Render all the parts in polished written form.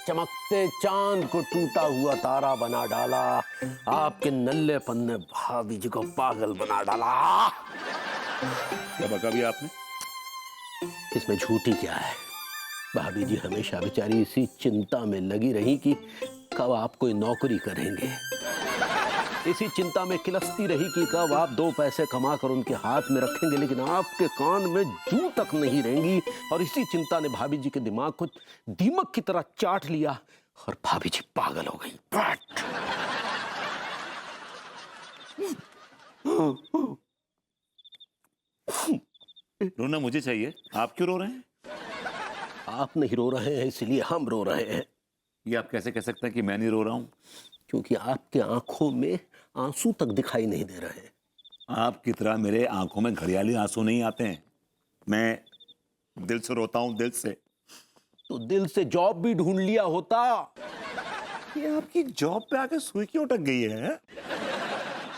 चमकते चांद को टूटा हुआ तारा बना डाला, आपके नल्लेपन ने भाभी जी को पागल बना डाला। क्या बका भी आपने? इसमें झूठी क्या है? भाभी जी हमेशा बेचारी इसी चिंता में लगी रही कि कब आप कोई नौकरी करेंगे, इसी चिंता में किलसती रही कि कब आप 2 पैसे कमा कर उनके हाथ में रखेंगे, लेकिन आपके कान में जूं तक नहीं रहेंगी। और इसी चिंता ने भाभी जी के दिमाग को दीमक की तरह चाट लिया और भाभी जी पागल हो गई। रोना मुझे चाहिए, आप क्यों रो रहे हैं? आप नहीं रो रहे हैं इसलिए हम रो रहे हैं। ये आप कैसे कह सकते हैं कि मैं नहीं रो रहा हूं? क्योंकि आपके आंखों में आंसू तक दिखाई नहीं दे रहे हैं। आपकी तरह मेरे आंखों में घड़ियाली आंसू नहीं आते हैं। मैं दिल से रोता हूं, दिल से। तो दिल से जॉब भी ढूंढ लिया होता। ये आपकी जॉब पे आके सुई क्यों अटक गई है?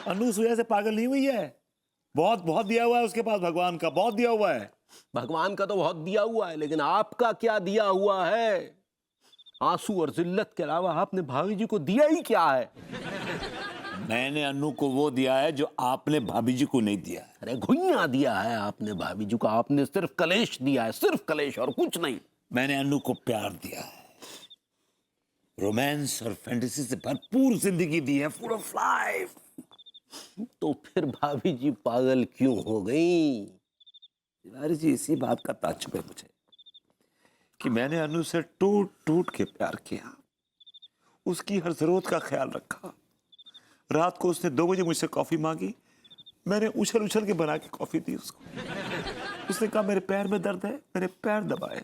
अनु सुई से पागल नहीं हुई है। बहुत बहुत दिया हुआ है उसके पास, भगवान का बहुत दिया हुआ है। भगवान का तो बहुत दिया हुआ है, लेकिन आपका क्या दिया हुआ है? आंसू और जिल्लत के अलावा आपने भाभी जी को दिया ही क्या है? मैंने अनु को वो दिया है जो आपने भाभी जी को नहीं दिया है। अरे घुइयां दिया है आपने भाभी जी को। आपने सिर्फ कलेश दिया है, सिर्फ कलेश और कुछ नहीं। मैंने अनु को प्यार दिया है, रोमांस और फैंटेसी से भरपूर जिंदगी दी है, फुल ऑफ लाइफ। तो फिर भाभी जी पागल क्यों हो गई? तिवारी जी, इसी बात का ताज्जुब है मुझे कि मैंने अनु से टूट टूट के प्यार किया, उसकी हर जरूरत का ख्याल रखा। रात को उसने 2 बजे मुझसे कॉफी मांगी, मैंने उछल उछल के बना के कॉफी दी उसको। उसने कहा मेरे पैर में दर्द है, मैंने पैर दबाए।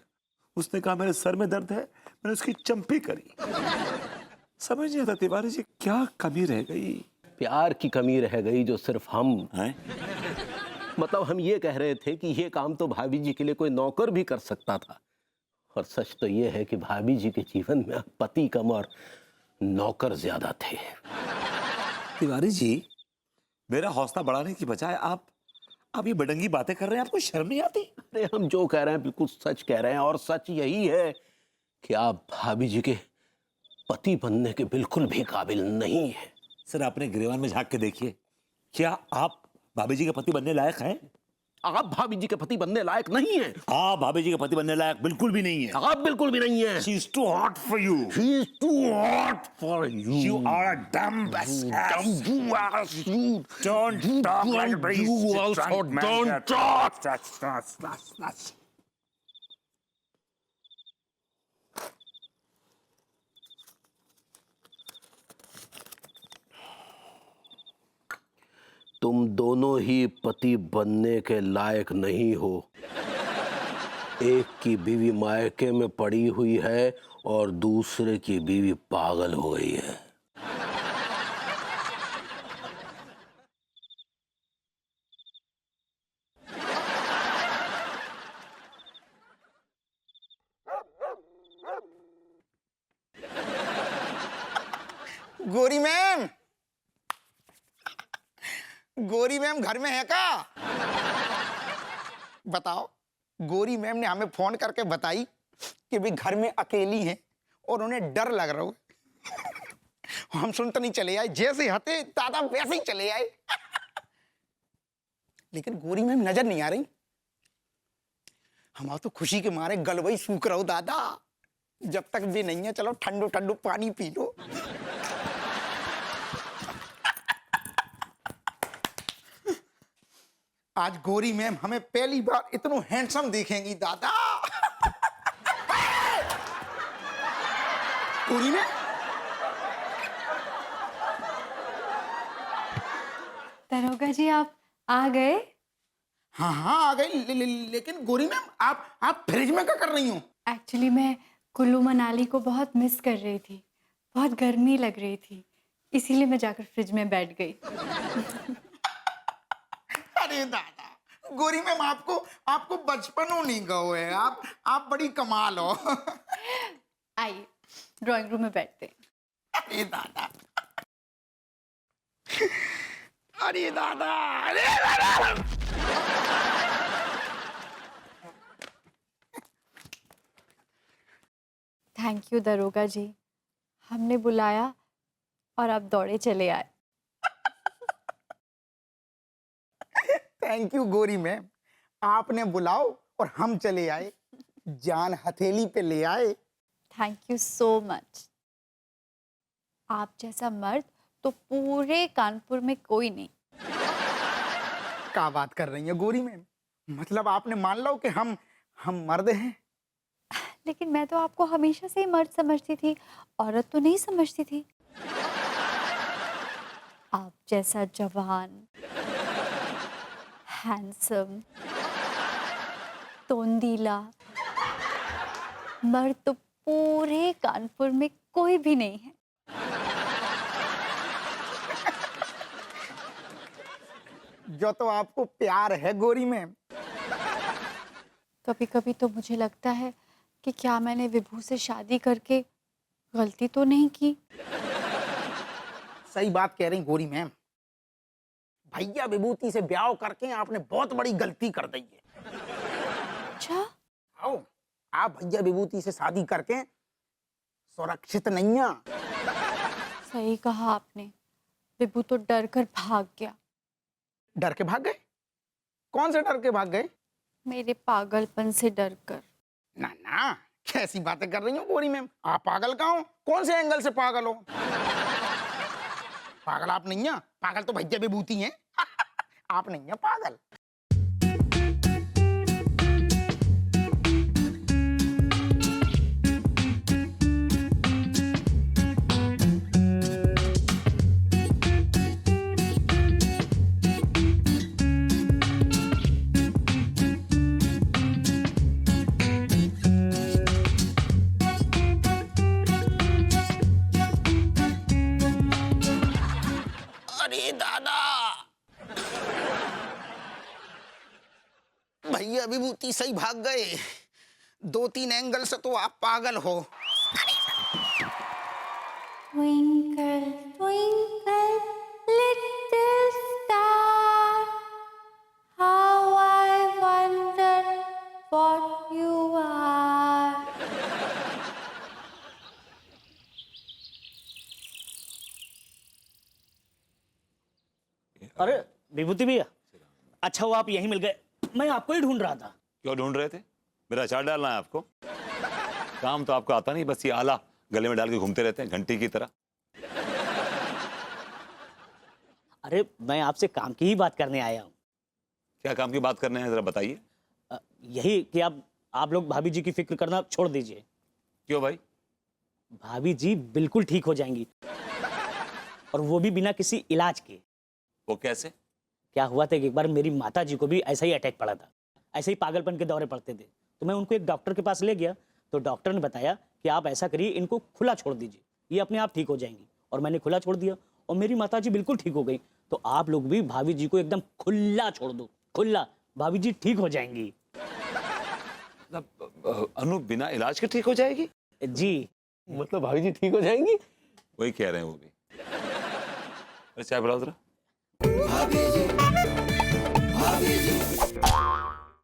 उसने कहा मेरे सर में दर्द है, मैंने उसकी चंपी करी। समझ नहीं आता तिवारी जी, क्या कमी रह गई? प्यार की कमी रह गई जो सिर्फ हम हैं? मतलब हम ये कह रहे थे कि ये काम तो भाभी जी के लिए कोई नौकर भी कर सकता था। और सच तो ये है कि भाभी जी के जीवन में पति कम और नौकर ज्यादा थे। तिवारी जी, मेरा हौसला बढ़ाने की बजाय आप ये बडंगी बातें कर रहे हैं, आपको शर्म नहीं आती? अरे हम जो कह रहे हैं बिल्कुल सच कह रहे हैं, और सच यही है कि आप भाभी जी के पति बनने के बिल्कुल भी काबिल नहीं है। सर, अपने गिरेबान में झांक के देखिए, क्या आप भाभी जी के पति बनने लायक हैं? आप भाभी जी के पति बनने लायक नहीं हैं। आप भाभी जी के पति बनने लायक बिल्कुल भी नहीं है। आप बिल्कुल भी नहीं हैं। She is too hot for you. She is too hot for you. You are a dumb ass. You are you. Don't talk like a priest. You also don't talk. That's. तुम दोनों ही पति बनने के लायक नहीं हो। एक की बीवी मायके में पड़ी हुई है और दूसरे की बीवी पागल हो गई है। गोरी मैम, गोरी मैम घर में है का? बताओ। गोरी मैम ने हमें फोन करके बताई कि भी घर में अकेली हैं और उन्हें डर लग रहा हो। हम सुनते नहीं चले आए, जैसे हते दादा वैसे ही चले आए। लेकिन गोरी मैम नजर नहीं आ रही। हमारा तो खुशी के मारे गलवई सूख रहा हो दादा। जब तक भी नहीं है, चलो ठंडो ठंडो पानी पी लो। आज गोरी मैम हमें पहली बार इतना हैंडसम देखेंगी दादा। गोरी मैम, दरोगा जी आप आ गए? हाँ हाँ आ गई। लेकिन गोरी मैम, आप फ्रिज में क्या कर रही हो? एक्चुअली मैं कुल्लू मनाली को बहुत मिस कर रही थी, बहुत गर्मी लग रही थी, इसीलिए मैं जाकर फ्रिज में बैठ गई। अरे दादा, गोरी मैम आपको बचपनों नहीं गओ है। आप बड़ी कमाल हो। आइए ड्राइंग रूम में बैठते हैं। अरे दादा, अरे दादा, अरे दादा। थैंक यू दरोगा जी, हमने बुलाया और आप दौड़े चले आए। थैंक यू गोरी मैम, आपने बुलाओ और हम चले आए, जान हथेली पे ले आए। Thank you so much. आप जैसा मर्द तो पूरे कानपुर में कोई नहीं। क्या बात कर रही हैं गोरी मैम, मतलब आपने मान लो कि हम मर्द हैं। लेकिन मैं तो आपको हमेशा से ही मर्द समझती थी, औरत तो नहीं समझती थी। आप जैसा जवान, हैंडसम, तोंदीला मर्द तो पूरे कानपुर में कोई भी नहीं है। जो तो आपको प्यार है गोरी मैम। कभी कभी तो मुझे लगता है कि क्या मैंने विभू से शादी करके गलती तो नहीं की। सही बात कह रही गोरी मैम, भैया विभूति से ब्याह करके आपने बहुत बड़ी गलती कर दी है। अच्छा, आओ, आप भैया विभूति से शादी करके सुरक्षित नहीं है। सही कहा आपने। विभू तो डर कर भाग गया। डर के भाग गए? कौन से डर के भाग गए? मेरे पागलपन से डर कर। ना ना, कैसी बातें कर रही हो गोरी मैम, आप पागल कहाँ हो? कौन से एंगल से पागल हो? पागल आप नहीं है, पागल तो भैया विभूति हैं। आप नहीं है पागल। अरे दादा, भैया विभूति सही भाग गए। 2-3 एंगल से तो आप पागल हो। Twinkle, twinkle, little star, how I wonder what you are. अरे विभूति भैया, अच्छा हुआ आप यहीं मिल गए, मैं आपको ही ढूंढ रहा था। क्यों ढूंढ रहे थे? मेरा अचार डालना है आपको? काम तो आपको आता नहीं, बस ये आला गले में डाल के घूमते रहते हैं घंटी की तरह। अरे मैं आपसे काम की ही बात करने आया हूँ। क्या काम की बात करने हैं, जरा बताइए। यही कि आप लोग भाभी जी की फिक्र करना छोड़ दीजिए। क्यों भाई? भाभी जी बिल्कुल ठीक हो जाएंगी, और वो भी बिना किसी इलाज के। वो कैसे? क्या हुआ था कि एक बार मेरी माता जी को भी ऐसा ही अटैक पड़ा था, ऐसे ही पागलपन के दौरे पड़ते थे। तो मैं उनको एक डॉक्टर के पास ले गया, तो डॉक्टर ने बताया कि आप ऐसा करिए, इनको खुला छोड़ दीजिए, ये अपने आप ठीक हो जाएंगी। और मैंने खुला छोड़ दिया और मेरी माता जी बिल्कुल ठीक हो गई। तो आप लोग भी भाभी जी को एकदम खुला छोड़ दो, खुला, भाभी जी ठीक हो जाएंगी। मतलब अनु बिना इलाज के ठीक हो जाएगी? जी। मतलब भाभी जी ठीक हो जाएंगी? वही कह रहे हैं वो भी। अरे चाय पिलाओ जरा।